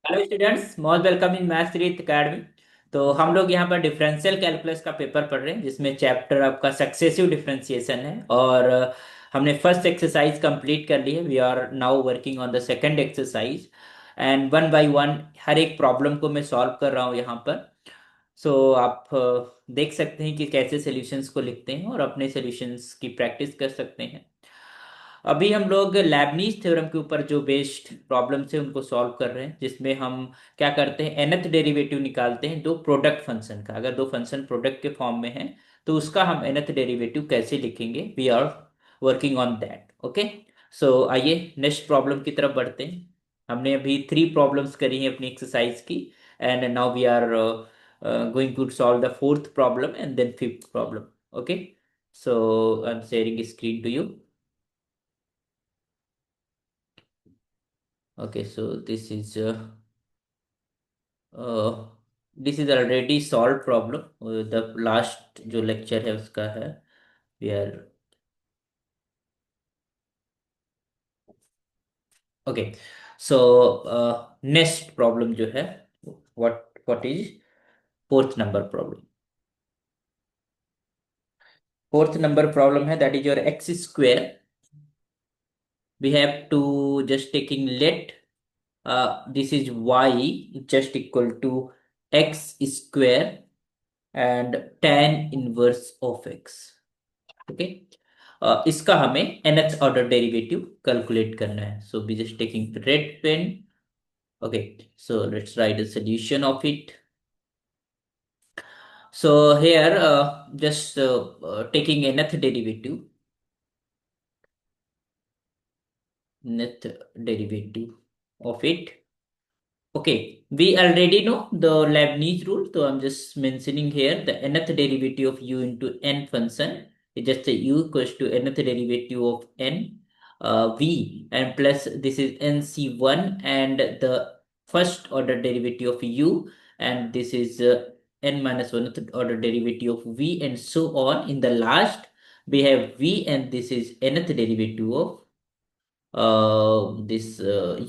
Hello students, most welcome in maths रीत academy. तो हम लोग यहाँ पर डिफरेंशियल कैलकुलस का पेपर पढ़ रहे हैं, जिसमें चैप्टर आपका सक्सेसिव डिफरेंशिएशन है। और हमने फर्स्ट एक्सरसाइज कंप्लीट कर ली है। We are now working on the second exercise, and one by one हर एक प्रॉब्लम को मैं सॉल्व कर रहा हूँ यहाँ पर। सो आप देख सकते हैं कि कैसे सॉल्यूशंस को लिखते हैं और अपने सॉल्यूशंस की प्रैक्टिस कर सकते हैं। अभी हम लोग लेबनीज थ्योरम के ऊपर जो बेस्ड प्रॉब्लम है उनको सॉल्व कर रहे हैं, जिसमें हम क्या करते हैं, nth डेरिवेटिव निकालते हैं दो प्रोडक्ट फंक्शन का। अगर दो फंक्शन प्रोडक्ट के फॉर्म में है तो उसका हम nth डेरिवेटिव कैसे लिखेंगे। We are working on that. Okay, so आइए नेक्स्ट प्रॉब्लम की तरफ बढ़ते हैं। हमने अभी 3 प्रॉब्लम्स करी हैं अपनी एक्सरसाइज की, and now we are going to solve the fourth problem and then fifth problem. Okay, so I am sharing screen to you. Okay, so uh, this is already solved problem. The last जो lecture है उसका है। We are okay. So next problem जो है, what is fourth number problem? Fourth number problem है, that is your x square. We have to just taking let this is y just equal to x square and tan inverse of x. Okay, इसका हमें nth order derivative calculate करना है। So be just taking red pen. Okay, so let's write the solution of it. So here just taking nth derivative of it. Okay, we already know the Leibniz rule, so I'm just mentioning here the nth derivative of u into n function is just a u equals to nth derivative of n v, and plus this is nc1 and the first order derivative of u, and this is n minus 1th order derivative of v, and so on. In the last, we have v, and this is nth derivative of this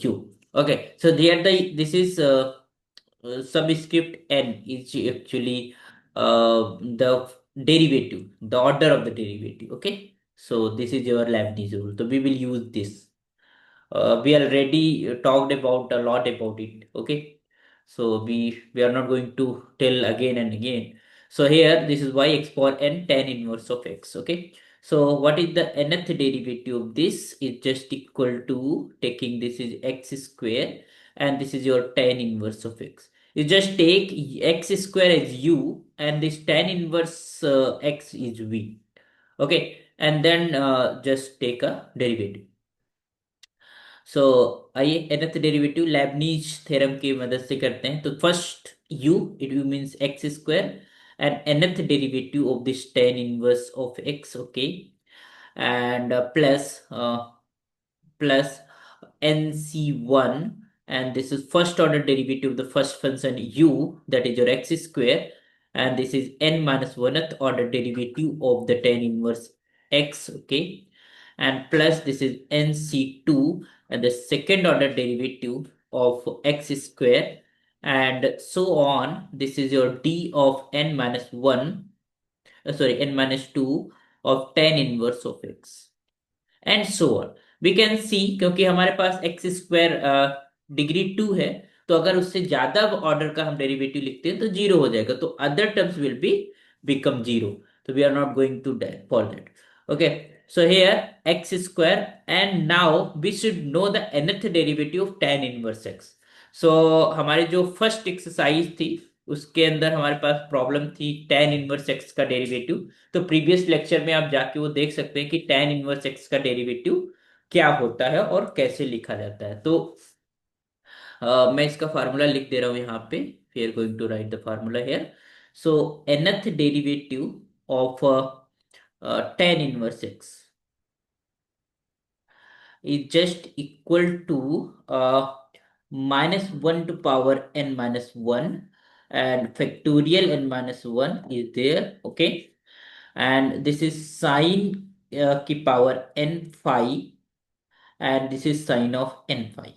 u. Okay, so there this is subscript n is actually the derivative, the order of the derivative. Okay, so this is your Leibniz rule. So we will use this. We already talked about a lot about it. Okay, so we are not going to tell again and again. So here this is y x power n tan inverse of x. Okay, so what is the nth derivative of this? Is just equal to taking this is x square, and this is your tan inverse of x. You just take x square as u, and this tan inverse x is v. Okay, and then just take a derivative. सो आइए nth derivative Lebanese theorem की मदद से करते हैं। तो first u, it means x square, and nth derivative of this tan inverse of x. Okay, and plus nc1, and this is first order derivative of the first function u, that is your x square, and this is n minus 1th order derivative of the tan inverse x. Okay, and plus this is nc2 and the second order derivative of x square, and so on. This is your d of n minus 1, sorry, n minus 2 of tan inverse of x, and so on. We can see, क्योंकि हमारे पास x square degree 2 है, तो अगर उससे ज्यादा order का हम derivative लिखते हैं तो जीरो हो जाएगा, तो other terms will be become zero. तो we are not going to for that. Okay, so here x square, and now we should know the nth derivative of tan inverse x. सो हमारी जो first exercise थी उसके अंदर हमारे पास problem थी tan इनवर्स एक्स का डेरिवेटिव। तो प्रीवियस लेक्चर में आप जाके वो देख सकते हैं कि tan इनवर्स एक्स का डेरिवेटिव क्या होता है और कैसे लिखा जाता है। तो मैं इसका फार्मूला लिख दे रहा हूं यहाँ पे। We are going to write the formula here. So nth derivative of tan inverse x is just equal to minus 1 to power n minus 1, and factorial n minus 1 is there. Okay, and this is sine की power n phi, and this is sine of n phi.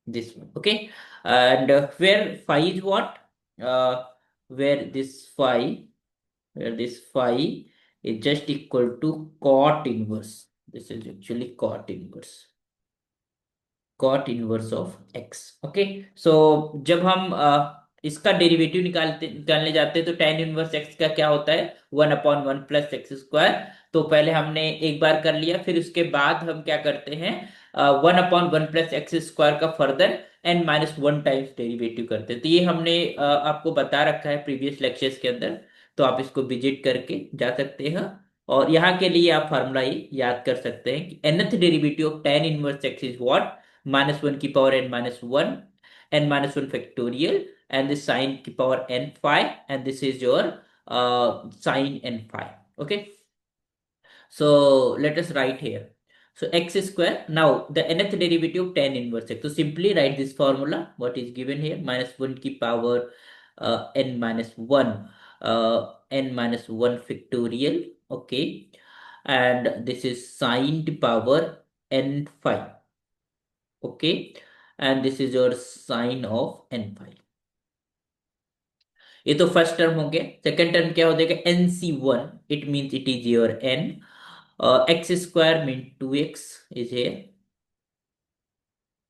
this one. Okay, and where phi is what? Uh, where this phi, where this phi is just equal to cot inverse. This is actually cot inverse of x. Okay, so जब हम इसका derivative निकालने जाते हैं तो tan inverse x का क्या होता है? 1/1 + x²। तो पहले हमने एक बार कर लिया, फिर उसके बाद हम क्या करते हैं? 1/1 + x² का फर्दर n-1 टाइम्स डेरिवेटिव करते हैं। तो ये हमने आपको बता रखा है प्रीवियस लेक्चर्स के अंदर, तो आप इसको विजिट करके जा सकते हैं। और यहाँ के लिए आप फार्मूला याद कर सकते हैं कि nth derivative of tan inverse x is what? -1 की power n-1, n-1 factorial, and the sine की power n phi, and this is your sine n phi. Okay, so let us write here. So x square. Now the nth derivative of tan inverse x. So simply write this formula. What is given here? -1 की power n-1, n-1 factorial. Okay, and this is sine to power n phi. Okay, and this is your sine of n phi. ये तो first term हो गया। Second term क्या हो जाएगा? nc1, it means it is your n, x² mean 2x is here,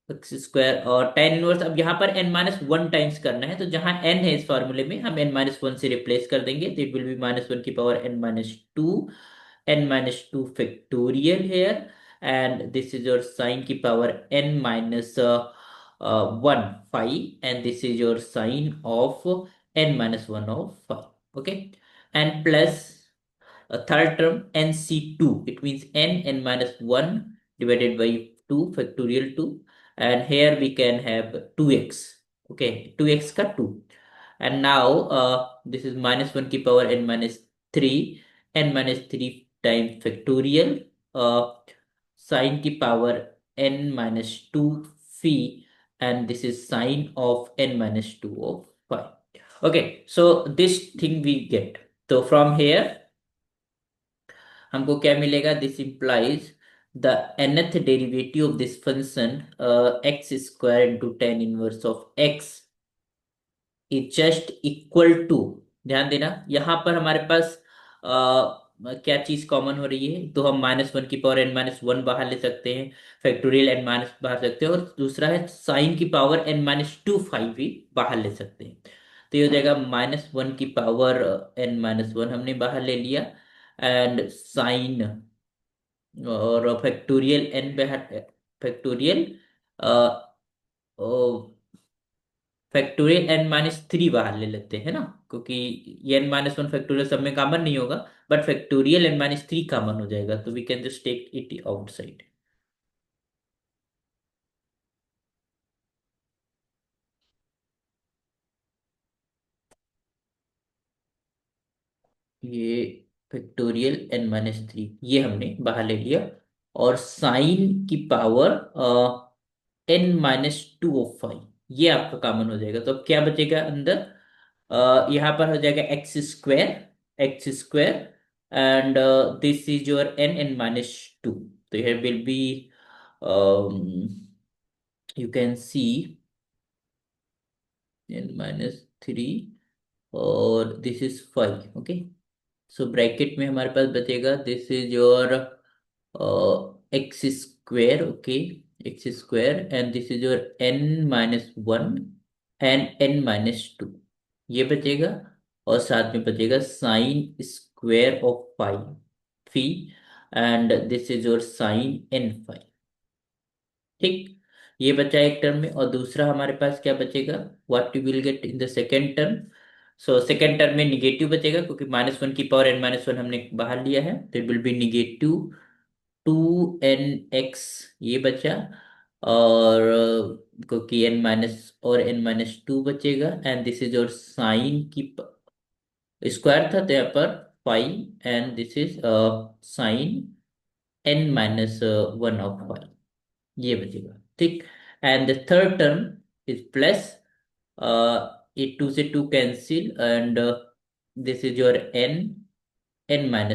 x², और tan inverse अब यहाँ पर n-1 टाइम्स करना है, तो जहां n है इस फॉर्मूले में हम n-1 से रिप्लेस कर देंगे, तो इट विल बी -1 की power n-2, n-2 factorial here, and this is your sine की power n-1 phi, and this is your sine of n-1 of phi. Okay, and plus a third term nc2, it means n-1 divided by 2 factorial 2, and here we can have 2x. Okay, 2x ka 2, and now this is -1 की power n-3, n-3 times factorial, uh, sine की power n-2 phi, and this is sine of n-2 of phi. Okay, so this thing we get. So from here हमको क्या मिलेगा? This implies the nth derivative of this function x² into tan inverse of x is just equal to, ध्यान देना यहां पर हमारे पास क्या चीज कॉमन हो रही है, तो हम -1 की पावर n-1 बाहर ले सकते हैं, फैक्टोरियल n माइनस बाहर सकते हैं, और दूसरा है साइन की पावर n-2 फाइव भी बाहर ले सकते हैं। तो ये हो जाएगा -1 की पावर n-1 हमने बाहर ले लिया, एंड साइन और फैक्टोरियल n बाहर, फैक्टोरियल फैक्टोरियल n-3 बाहर ले लेते हैं ना, क्योंकि ये n-1 फैक्टोरियल सब में कॉमन नहीं होगा, बट फैक्टोरियल n-3 कॉमन हो जाएगा, तो we can just take it outside. ये फैक्टोरियल n-3 ये हमने बाहर ले लिया, और साइन की पावर n-2 ऑफ फाइव ये आपका कॉमन हो जाएगा। तो अब क्या बचेगा अंदर? यहाँ पर हो जाएगा x² and this is your n-2, so here will be um, you can see n-3 और this is 5। Okay, so bracket में हमारे पास बचेगा, this is your x²। Okay, x² and this is your n-1 and n-2 ये बचेगा, और साथ में बचेगा sine square of five phi, and this is your sine n five. ठीक, ये बचा एक टर्म में, और दूसरा हमारे पास क्या बचेगा? What you will get in the second term? So second term में निगेटिव बचेगा, क्योंकि -1 की पावर n-1 हमने बाहर लिया है, तो it will B negative 2nx ये बचा, और क्योंकि n माइनस और n-2 बचेगा, and this is your sine की स्क्वायर था, तो यहाँ पर five, and this is sine n-1 of five ये बचेगा। ठीक, and the third term is plus, ये 2 से 2 cancel, and this is your n-1,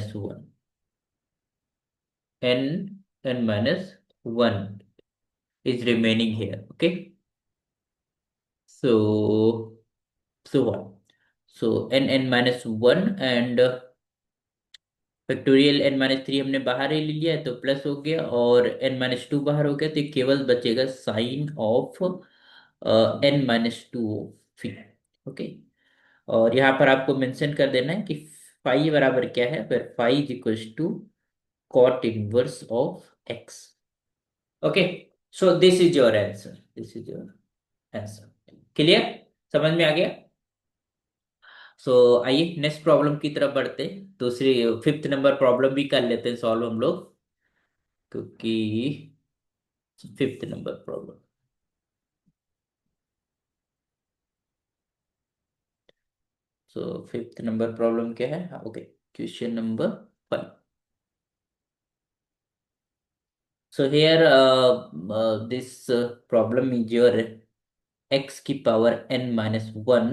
n n-1 is remaining here। okay, So so what? So n minus one and factorial n-3 हमने बाहर ही ले लिया है तो प्लस हो गया, और n-2 बाहर हो गया तो ये केवल बचेगा sign of n-2 fee. Okay. और यहाँ पर आपको मेंशन कर देना है कि फाई बराबर क्या है, फिर phi is equals to cot inverse of x. Okay. So this is your answer, this is your answer. Clear? समझ में आ गया? सो आइए नेक्स्ट प्रॉब्लम की तरफ बढ़ते हैं। दूसरी फिफ्थ नंबर प्रॉब्लम भी कर लेते हैं सॉल्व हम लोग, क्योंकि fifth number problem. So fifth number problem क्या है? Okay, question number 5। So here this problem is your x की power n-1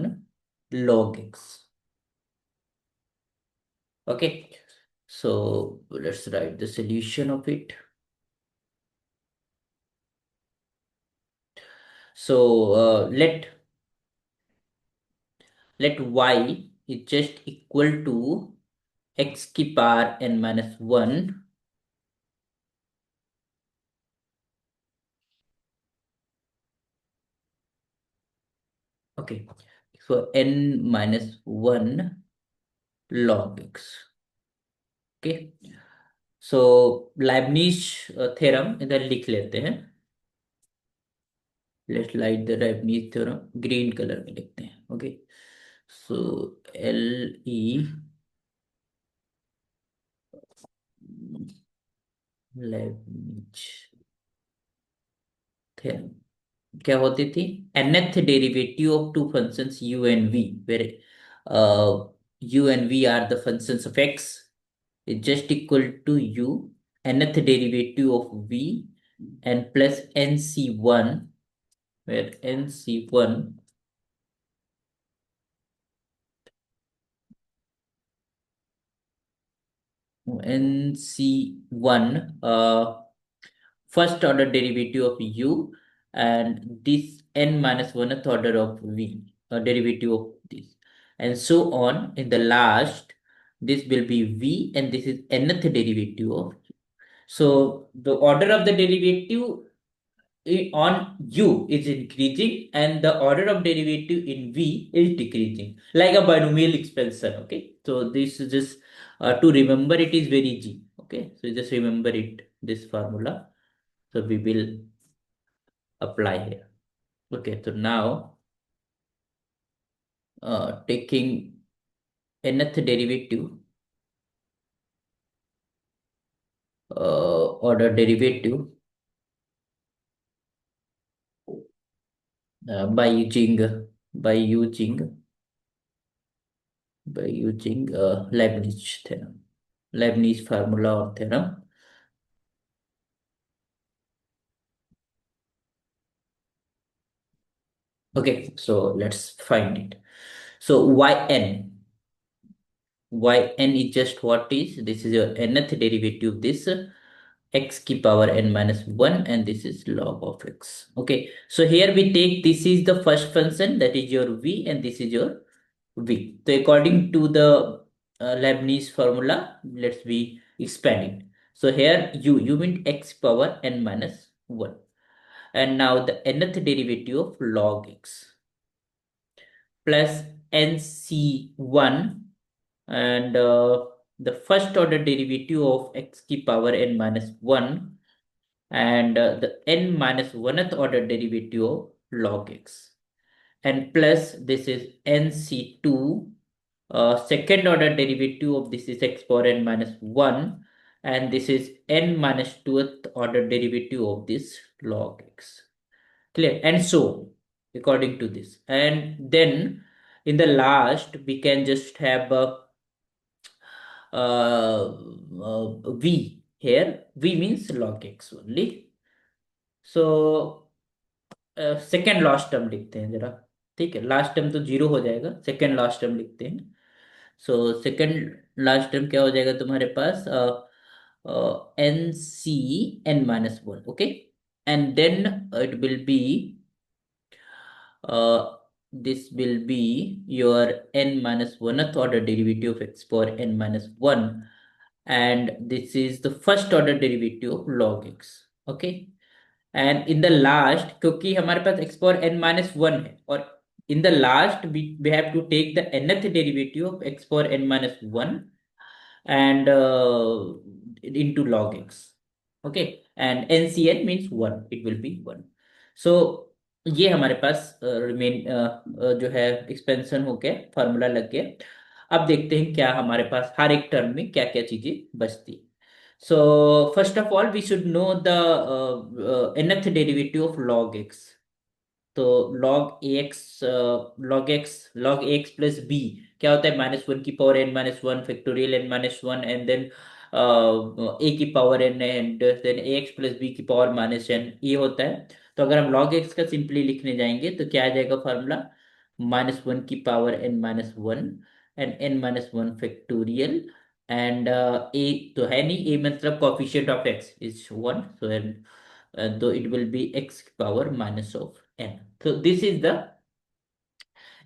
log x. Okay, so let's write the solution of it. So let y is just equal to x की power n-1. Okay, so n-1 log x. Okay, so Leibniz theorem इधर लिख लेते हैं। Let's light the Leibniz theorem, green colour में लिखते हैं। Okay, so L E Leibniz theorem क्या होती थी? nth derivative of two functions u and v, where u and v are the functions of x, is just equal to u nth derivative of v and plus nc1, where nc1 nc1 first order derivative of u, and this n-1th order of v, derivative of this, and so on in the last. This will be v and this is nth derivative of. So the order of the derivative on u is increasing and the order of derivative in v is decreasing, like a binomial expansion. Okay, so this is just to remember, it is very easy. Okay, so just remember it, this formula. So we will apply here. Okay, so now taking nth derivative, order derivative by using Leibniz theorem, Leibniz formula or theorem. Okay, so let's find it. So yn is just what is, this is your nth derivative, this x की power n-1, and this is log of x. Okay, so here we take, this is the first function, that is your v, and this is your v. So according to the Leibniz formula, let's be expanding. So here u mean x power n-1, and now the nth derivative of log x plus nc1, and the first order derivative of x की power n-1, and the n-1th order derivative of log x, and plus this is nc2, second order derivative of this is x power n-1, and this is n-2th order derivative of this log x. Clear? And so according to this, and then in the last we can just have v here. V means log x only. So second last term लिखते हैं जरा। ठीक है, last term तो zero हो जाएगा, second last term लिखते हैं। सो सेकेंड लास्ट टर्म क्या हो जाएगा तुम्हारे पास? nc n-1, okay, and then it will be this will be your n minus 1th order derivative of x power n minus 1, and this is the first order derivative of log x. Okay, and in the last, क्योंकि हमारे पास x power n minus 1 है, और in the last we have to take the nth derivative of x power n minus 1 and into log x. Okay, and ncn means 1, it will be 1. So ये हमारे पास remain जो है expansion हो गया, formula लग गया। अब देखते हैं क्या हमारे पास हर एक टर्म में क्या क्या चीजें बचती। So first of all, we should know the nth derivative of log x. तो log ax प्लस b क्या होता है, -1 की power n minus one factorial n minus one, and then a की power n and then ax plus b की power -n, ये होता है। तो अगर हम log x का सिंपली लिखने जाएंगे तो क्या आ जाएगा फॉर्मूला, -1 की power n minus one and n minus one factorial, and a तो है नहीं, a मतलब coefficient of x is 1, so though it will be x power minus of n. So this is the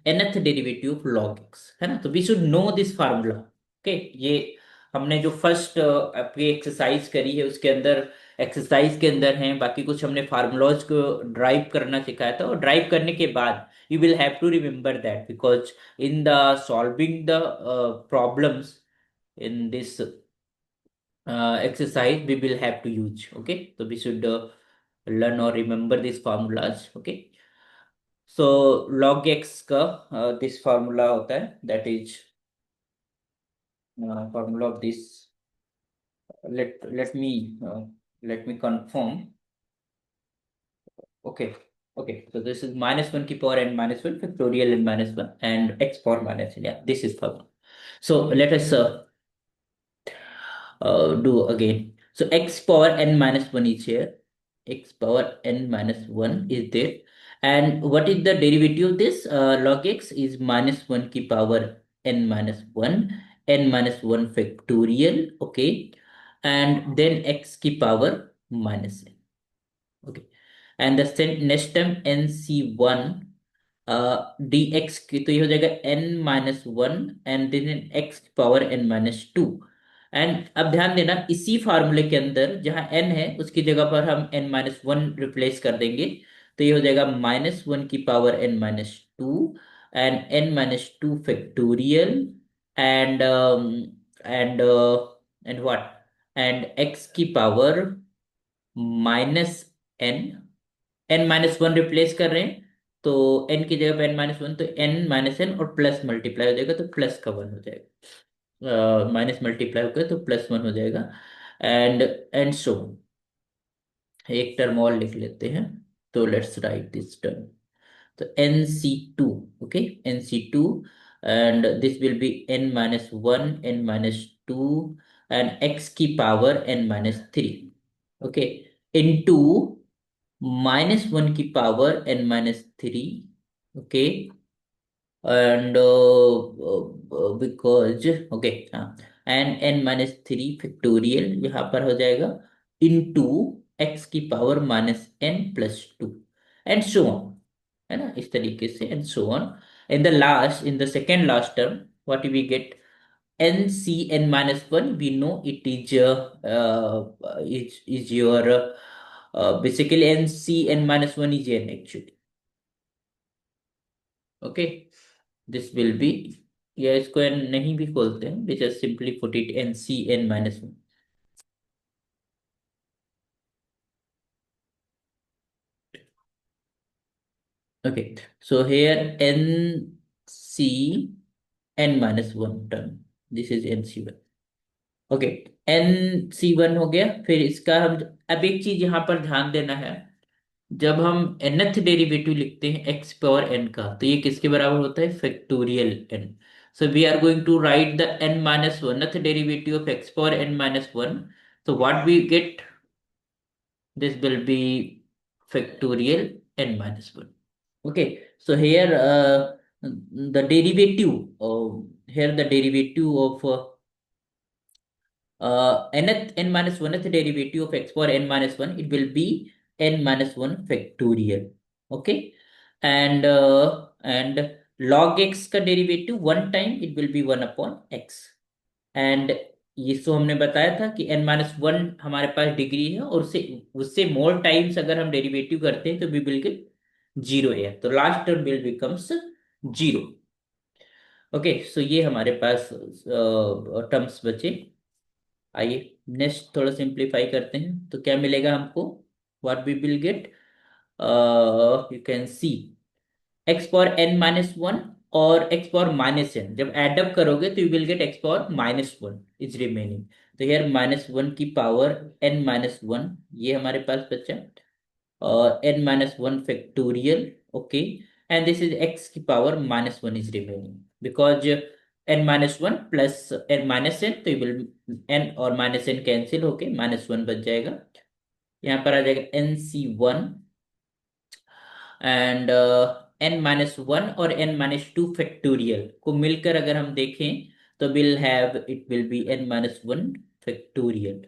nth derivative of log x, है ना। तो we should know this formula. Okay, ये हमने जो फर्स्ट आपकी exercise करी है उसके अंदर, एक्सरसाइज के अंदर हैं, बाकी कुछ हमने फार्मूलाज को ड्राइव करना सिखाया था, और ड्राइव करने के बाद you will have to remember that, because in the solving the problems in this exercise we will have to use. Okay, so we should learn or remember these formulas. Okay, so log x का this formula होता है, that is formula of this, let me confirm. Okay, okay, so this is -1 की power n minus 1 factorial n minus 1 and x power minus n, yeah, this is formula. So let us do again. So x power n minus 1 is here. X power n minus 1 is there. And what is the derivative of this? Log x is -1 की power n minus 1, n minus 1 factorial. Okay. And then x की power minus n. Okay. And the next term nc1 dx की तो ये हो जाएगा n minus one and then x power n minus two. And अब ध्यान देना, इसी फार्मूले के अंदर जहां n है उसकी जगह पर हम n माइनस वन रिप्लेस कर देंगे, तो ये हो जाएगा -1 की power n minus two and n minus two factorial and and and what and x की power -n, n minus one replace कर रहे हैं, तो n की जगह पे n माइनस वन, तो n माइनस n और प्लस मल्टीप्लाई हो जाएगा तो प्लस का वन हो जाएगा, माइनस मल्टीप्लाई होकर तो प्लस वन हो जाएगा, एंड सो एक टर्म और लिख लेते हैं, तो लेट्स राइट दिस टर्म, तो nc2, okay, nc2, and this will be n minus one, n minus two and x की power n minus three, okay, into -1 की power n minus three, okay, and because okay, हाँ, and n minus three factorial यहाँ पर हो जाएगा into x की power -n+2 and so on, है ना, इस तरीके से and so on. In the last, in the second last term what we get, nCn-1, we know it is your basically nCn-1 is n actually. Okay, this will be, या इसको n नहीं भी खोलते हैं, we just simply put it nCn-1. Okay, so here nCn-1 term, this is nC1. Okay, nC1 हो गया। फिर इसका हम, अब एक चीज यहाँ पर ध्यान देना है, जब हम nth डेरिवेटिव लिखते हैं x पावर n का, तो ये किसके बराबर होता है, factorial n। So we are going to write the n minus one derivative of x power n minus one, so what we get, this will be factorial n minus 1. Okay, so here the derivative, here the derivative of n minus 1th derivative of x power n minus 1, it will be n minus 1 factorial. Okay, and log x का derivative one time it will B one upon x. And ये सो हमने बताया था कि n-1 हमारे पास degree है, और उससे उससे मोर टाइम्स अगर हम डेरिवेटिव करते हैं तो we will get zero here, तो last term will becomes zero. Okay, so ये हमारे पास टर्म्स बचे। आइए नेक्स्ट थोड़ा सिंप्लीफाई करते हैं, तो क्या मिलेगा हमको, what we will get, you can see x power n-1 और एक्स पावर माइनस एन जब एड अप करोगे तो you will get x power -1 is remaining. तो यार -1 की पावर n-1 ये हमारे पास बचा, और n-1 factorial. Okay, and this is x की power -1 is remaining, because n-1 plus n minus n, तो यू विल n और माइनस एन कैंसिल होके -1 बच जाएगा। यहाँ पर आ जाएगा nc1, एंड n-1 और n-2 फैक्टोरियल को मिलकर अगर हम देखें तो will have it will be n-1 factorial.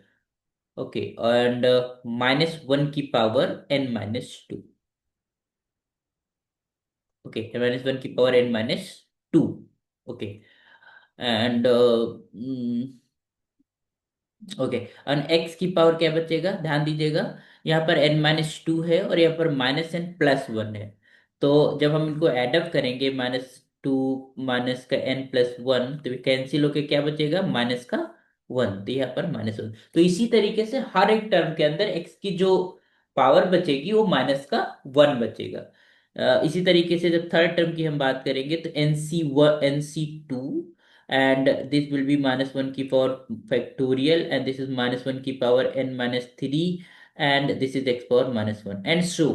Okay, and -1 की पावर n-2। ओके, n-1 की power n-2। Okay, and okay, और एक्स की पावर क्या बचेगा, ध्यान दीजिएगा, यहाँ पर n-2 है और यहाँ पर -n+1 है। तो जब हम इनको एडअप करेंगे, -2 माइनस का n+1, तो कैंसिल होके क्या बचेगा, माइनस का 1, तो यहाँ पर -1। तो इसी तरीके से हर एक टर्म के अंदर x की जो पावर बचेगी वो -1 बचेगा। इसी तरीके से जब थर्ड टर्म की हम बात करेंगे तो nc2, and this will be -1 की power factorial, and this is -1 की power n-3, and this is x power -1 and so।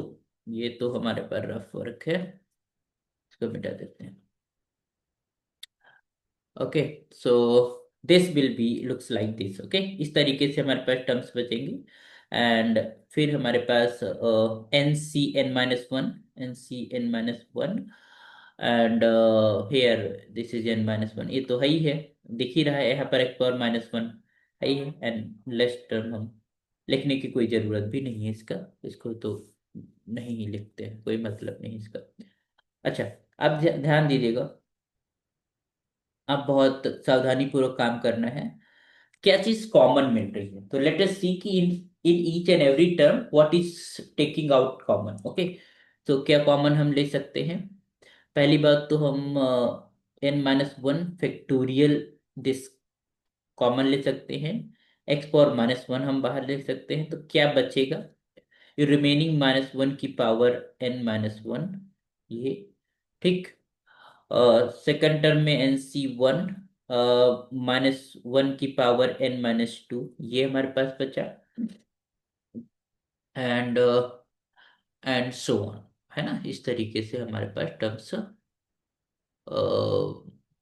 ये तो हमारे पर रफ वर्क है, इसको मिटा देते हैं। Okay, so this will B looks like this. Okay, इस तरीके से हमारे पास टर्म्स बचेंगे। एंड फिर हमारे पास n-1, n-1, and here this is n-1, ये तो है ही है, दिख ही रहा है यहाँ पर x पावर -1 है ही है। एंड लेस टर्म हम लिखने की कोई जरूरत भी नहीं है इसका, इसको तो नहीं ही लिखते हैं, कोई मतलब नहीं इसका। अच्छा, अब ध्यान दीजिएगा, अब बहुत सावधानी पूर्वक काम करना है। क्या चीज कॉमन मिल रही है, तो लेट अस सी कि in in each and every term what is taking out common. Okay, तो क्या कॉमन हम ले सकते हैं, पहली बात तो हम n-1 फैक्टोरियल दिस कॉमन ले सकते हैं, एक्स पावर -1 हम बाहर ले सकते हैं, तो क्या बचेगा, रिमेनिंग -1 की पावर n-1, ये ठीक। सेकंड टर्म में nc1 -1 की पावर n-2, ये हमारे पास बचा, एंड एंड सो ऑन, है ना, इस तरीके से हमारे पास टर्म्स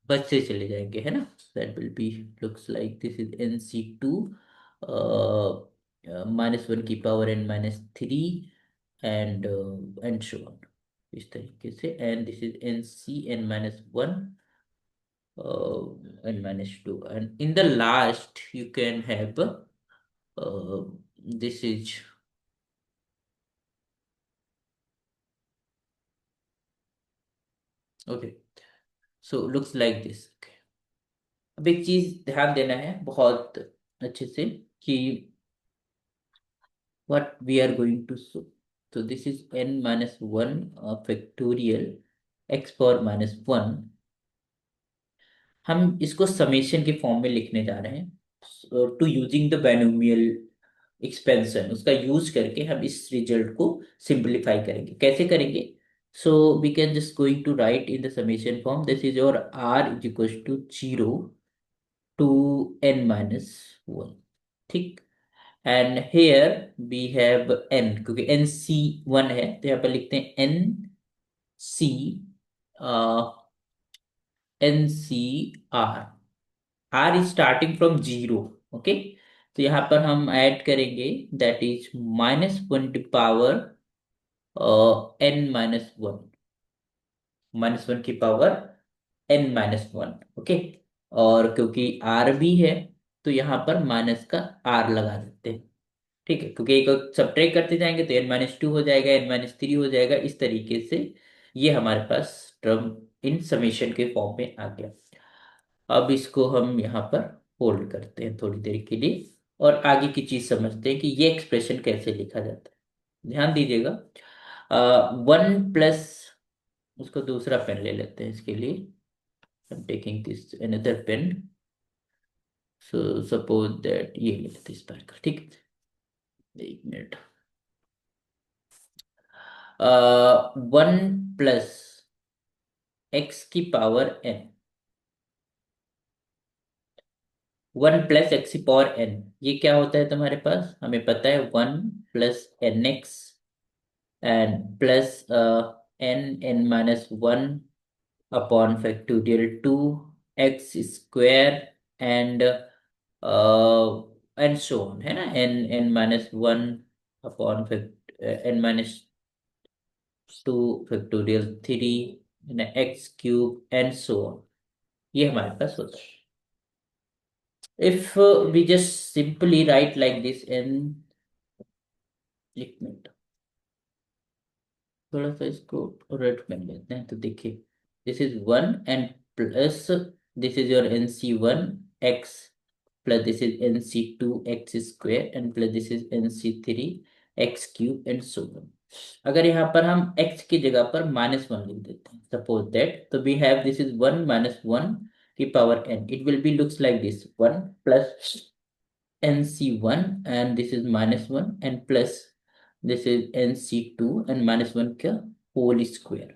बचते चले जाएंगे, है ना। That will be looks like this is nc2 -1 की power n-3, and so on, इस तरीके से, and this is nc n-1 n-2, and in the last you can have this is okay, so looks like this। Okay, अब एक चीज ध्यान देना है बहुत अच्छे से कि what we are going to show, so this is n-1 factorial x power -1, हम इसको समेशन के फॉर्म में लिखने जा रहे हैं to using the binomial expansion, उसका यूज करके हम इस रिजल्ट को सिंपलीफाई करेंगे। कैसे करेंगे, so we can just going to write in the summation form, this is your r is equal to 0 to n-1, ठीक। And here we have n, क्योंकि nc1 है तो यहाँ पर लिखते हैं nc ncr, r is starting from 0। Okay, तो यहाँ पर हम ऐड करेंगे, that is -1 to power n-1, -1 की पावर n-1। ओके, और क्योंकि r भी है तो यहाँ पर माइनस का r लगा देते हैं, ठीक है, क्योंकि एक सब्ट्रैक्ट करते जाएंगे तो n-2 हो जाएगा, n-3 हो जाएगा, इस तरीके से ये हमारे पास टर्म इन समेशन के फॉर्म में आ गया। अब इसको हम यहाँ पर होल्ड करते हैं थोड़ी देर के लिए और आगे की चीज समझते हैं कि ये एक्सप्रेशन कैसे लिखा जाता है। ध्यान दीजिएगा, 1 प्लस, उसको दूसरा पेन ले लेते हैं इसके लिए। I am taking this another pen. So suppose that ये ले लेते हैं स्पार्कल, ठीक है, एक मिनट। 1 प्लस x की पावर n, 1 प्लस x की पावर n, ये क्या होता है तुम्हारे पास? हमें पता है 1 plus nx and plus n n-1 upon factorial 2 x square and and so on, है ना, n n-1 upon n-2 factorial 3 x³ and so on, ये हमारे पास होता है। If we just simply write like this n, एक minute, थोड़ा सा इसको रेड कर लेते हैं तो देखिए, this is 1 plus this is your nc1 x plus this is nc2 x² and plus this is nc3 x³ and so on. अगर यहाँ पर हम x की जगह पर -1 लिख देते हैं, सपोज दैट, तो वी हैव दिस इज 1 - 1 की power n, it will B looks like this 1 plus nc1 and this is -1 and plus this is nc2 and -1 का whole square,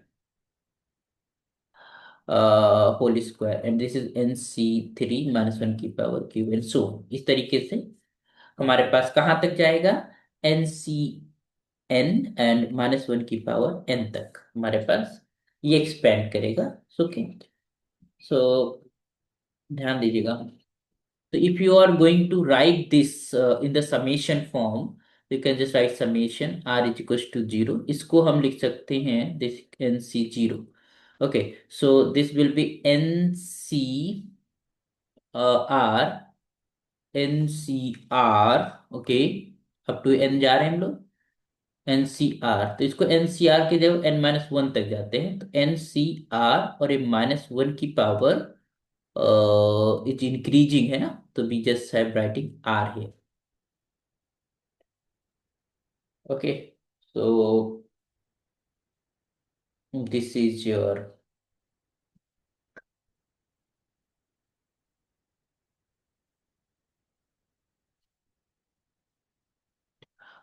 whole square and this is nc3 -1 की power cube and so इस तरीके से हमारे पास कहाँ तक जाएगा, ncn and -1 की पावर n तक हमारे पास ये एक्सपेंड करेगा। सो सो ध्यान दीजिएगा। So if you are going to write this in the summation form, you can just write summation r is equals to 0. इसको हम लिख सकते हैं this nc0. Okay, so this will be nc r ncr, okay, up to n जा रहे हैं हम लोग, ncr, तो इसको ncr के जब n-1 तक जाते हैं तो ncr और ये -1 की पावर it's increasing, है ना, तो we just have writing r here. Okay, so this is your,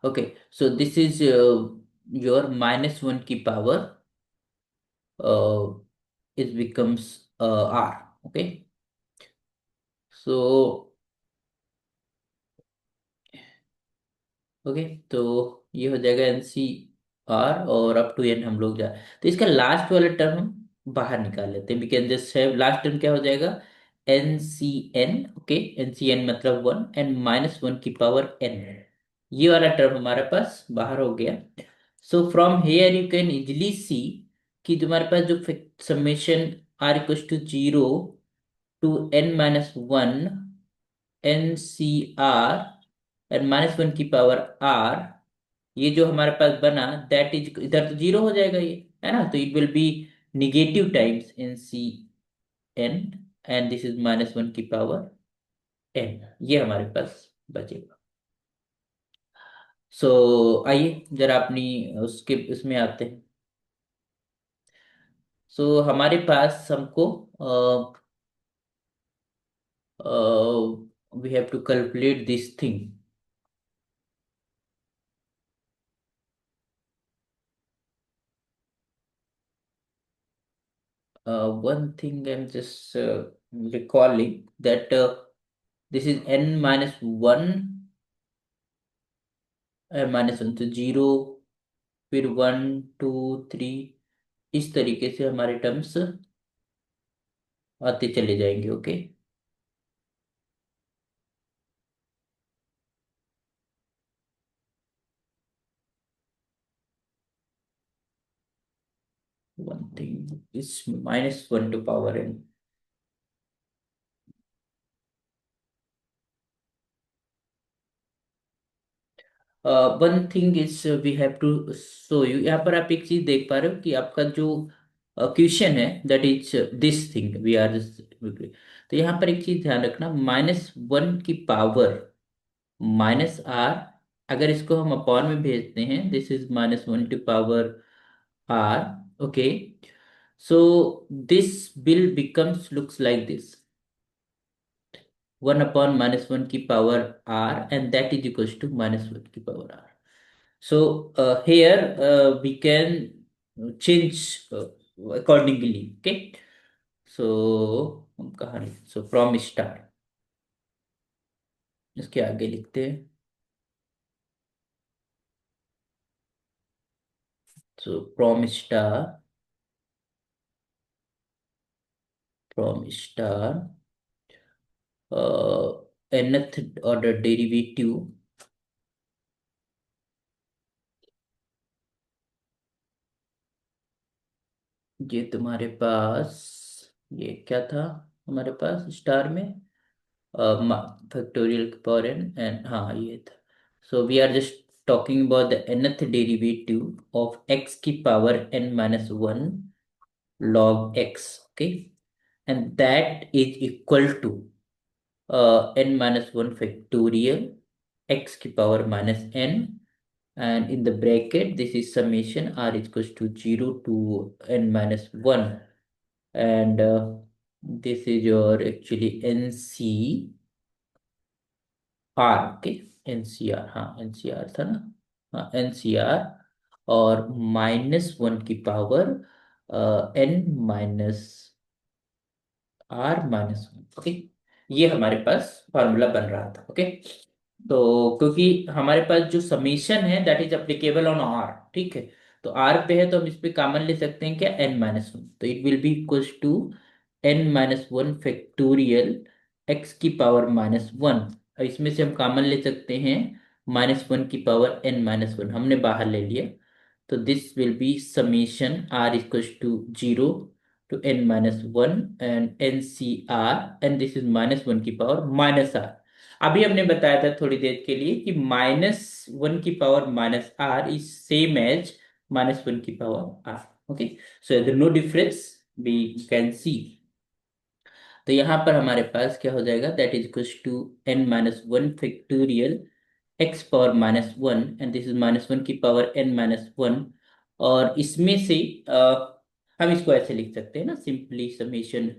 okay, so this is your -1 की power, uh, it becomes r, okay, so okay, तो ये हो जाएगा NCR और अप टू n हम लोग जा, तो इसका लास्ट वाला टर्म हम बाहर निकाल लेते हैं। We can just have last term क्या हो जाएगा, NCN, ओके, NCN मतलब 1 एंड -1 की पावर n, ये वाला टर्म हमारे पास बाहर हो गया। So from here you can easily see कि तुम्हारे पास जो summation r equals to 0 to n-1 NCR and -1 की पावर r, ये जो हमारे पास बना दैट इज, इधर तो 0 हो जाएगा ये, है ना, तो it will B negative times NCN and this is -1 की पावर n, ये हमारे पास बचेगा। सो आइए जरा अपनी उसके उसमें आते हैं। सो हमारे पास हमको we have to calculate this thing. One thing I'm just recalling that this is n-1 -1, तो 0 फिर 1 2 3, इस तरीके से हमारे टर्म्स आते चले जाएंगे। Okay, one thing is -1 to power n। One thing is we have to show you, यहाँ पर आप एक चीज देख पा रहे हो कि आपका जो क्वेश्चन है that is this thing we are, तो यहाँ पर एक चीज ध्यान रखना, -1 की पावर -r, अगर इसको हम अपॉन में भेजते हैं, this is -1 to power r, okay, so this will becomes looks like this, 1/-1 की power r, and that is equals to -1 की power r. So here we can change accordingly. Okay. So हम कहाँ लिख, so from star, इसके आगे लिखते हैं, so from star nth order derivative, ये तुम्हारे पास, ये क्या था हमारे पास स्टार में, फैक्टोरियल पावर एन, हाँ ये था, so we are just talking about the nth derivative of x की power n-1 log x, okay, and that is equal to n-1 factorial x की power -n, and in the bracket this is summation r is equals to 0 to n-1, and this is your actually nc r, okay, NCR, हाँ NCR था ना, हाँ NCR, और -1 की power n-r-1, okay, ये हमारे पास formula बन रहा था, ओके। तो क्योंकि हमारे पास जो समीशन है that is applicable on r, ठीक है, तो आर पे है तो हम इस पे कॉमन ले सकते हैं क्या, n-1, तो it will be equals to n-1 factorial x की पावर -1, और इसमें से हम कॉमन ले सकते हैं -1 की पावर n-1, हमने बाहर ले लिया, तो this will be summation r equals to 0 to n-1 and ncr, and this is -1 की पावर -r। अभी हमने बताया था थोड़ी देर के लिए कि -1 की power -r is same as -1 की power r, okay, so no difference we can see. तो यहाँ पर हमारे पास क्या हो जाएगा, that is equals to n-1 factorial x power -1, and this is -1 की पावर n-1, और इसमें से हम इसको ऐसे लिख सकते हैं ना, simply summation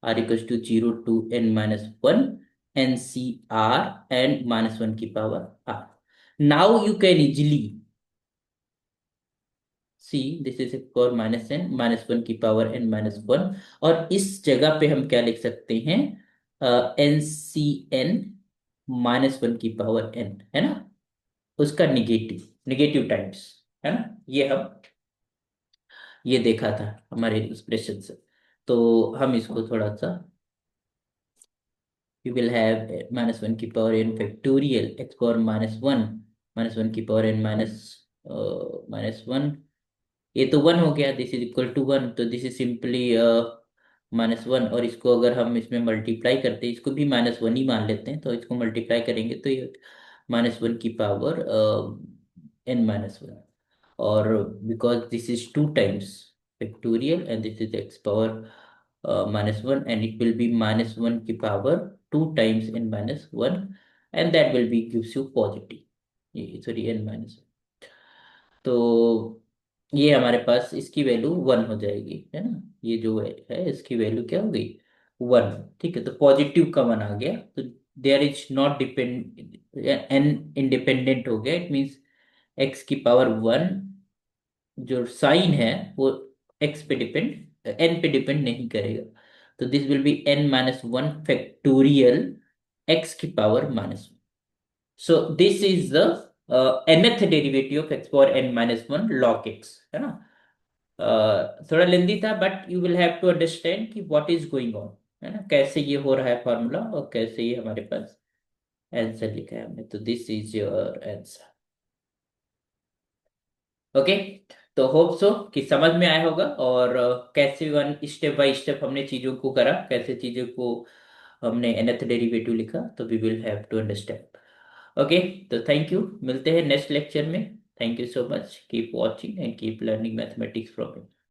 r equals to 0 to n-1 ncr and -1 की power r। Now you can easily see this is power -n-1 की पावर n-1, और इस जगह पे हम क्या लिख सकते हैं, ncn -1 की पावर n, है ना, उसका निगेटिव निगेटिव टाइम्स, है ना, ये हम ये देखा था हमारे एक्सप्रेशन से, तो हम इसको थोड़ा सा, you will have -1 की power n factorial x power -1, -1 की पावर n -1, ये तो 1 हो गया, दिस इज इक्वल टू 1, तो दिस इज सिंपली -1, और इसको अगर हम इसमें मल्टीप्लाई करते हैं, इसको भी -1 ही मान लेते हैं, तो इसको मल्टीप्लाई करेंगे तो ये -1 की पावर n-1, और because this is 2 times factorial and this is x power -1, and it will be -1 की power 2 times n-1, and that will be gives you positive, sorry n-1, तो ये हमारे पास इसकी वैल्यू 1 हो जाएगी, है ना, ये जो है इसकी वैल्यू क्या हो गई, 1, ठीक है, तो पॉजिटिव का 1 आ गया, तो there is not depend, n independent हो गया, इट मींस x की पावर 1 जो साइन है वो x पे डिपेंड, n पे डिपेंड नहीं करेगा, तो this will be n-1 factorial x की power -1, so this is the nth derivative of x power n-1 log x, है ना, थोड़ा लेंदी था but you will have to understand कि व्हाट इज गोइंग ऑन, है ना, कैसे ये हो रहा है फॉर्मूला, और कैसे ये हमारे पास आंसर लिखा है हमने, तो this is your answer, okay. तो होप सो कि समझ में आया होगा, और कैसे वन स्टेप बाय स्टेप हमने चीजों को करा, कैसे चीजों को हमने nth डेरिवेटिव लिखा, तो we will have to understand, okay, तो थैंक यू, मिलते हैं नेक्स्ट लेक्चर में। Thank you so much, keep watching and keep learning mathematics problem.